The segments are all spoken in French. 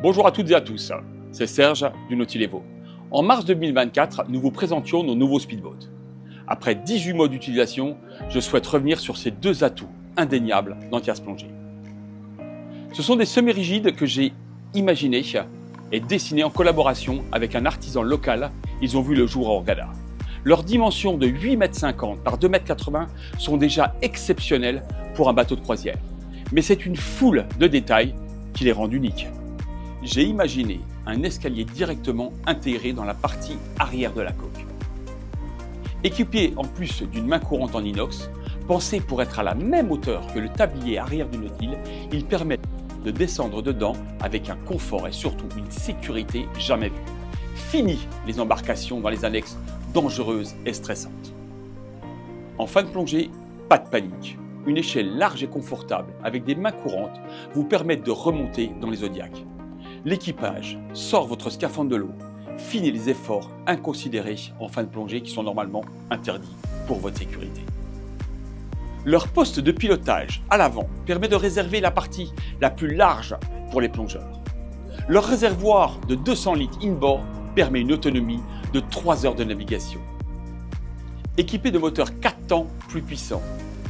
Bonjour à toutes et à tous, c'est Serge du Nautilevo. En mars 2024, nous vous présentions nos nouveaux speedboats. Après 18 mois d'utilisation, je souhaite revenir sur ces deux atouts indéniables d'Entias Plongée. Ce sont des semi-rigides que j'ai imaginés et dessinés en collaboration avec un artisan local. Ils ont vu le jour à Hurghada. Leurs dimensions de 8,50 m par 2,80 m sont déjà exceptionnelles pour un bateau de croisière. Mais c'est une foule de détails qui les rendent uniques. J'ai imaginé un escalier directement intégré dans la partie arrière de la coque. Équipé en plus d'une main courante en inox, pensé pour être à la même hauteur que le tablier arrière du Nautil, il permet de descendre dedans avec un confort et surtout une sécurité jamais vue. Fini les embarcations dans les annexes dangereuses et stressantes. En fin de plongée, pas de panique. Une échelle large et confortable avec des mains courantes vous permettent de remonter dans les zodiacs. L'équipage sort votre scaphandre de l'eau, finit les efforts inconsidérés en fin de plongée qui sont normalement interdits pour votre sécurité. Leur poste de pilotage à l'avant permet de réserver la partie la plus large pour les plongeurs. Leur réservoir de 200 litres inboard permet une autonomie de 3 heures de navigation. Équipé de moteurs 4 temps plus puissants,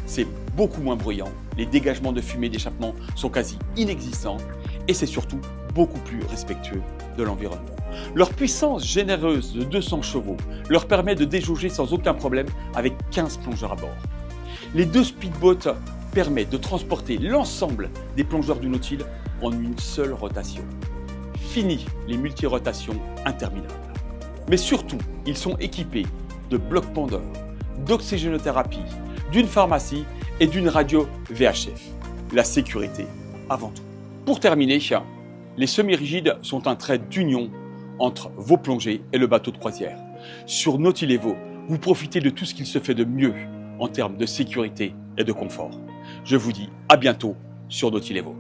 c'est beaucoup moins bruyant, les dégagements de fumée d'échappement sont quasi inexistants et c'est surtout beaucoup plus respectueux de l'environnement. Leur puissance généreuse de 200 chevaux leur permet de déjauger sans aucun problème avec 15 plongeurs à bord. Les deux speedboats permettent de transporter l'ensemble des plongeurs du Nautil en une seule rotation. Fini les multirotations interminables. Mais surtout, ils sont équipés de blocs pendeurs, d'oxygénothérapie, d'une pharmacie et d'une radio VHF. La sécurité avant tout. Pour terminer, les semi-rigides sont un trait d'union entre vos plongées et le bateau de croisière. Sur Nautilevo, vous profitez de tout ce qu'il se fait de mieux en termes de sécurité et de confort. Je vous dis à bientôt sur Nautilevo.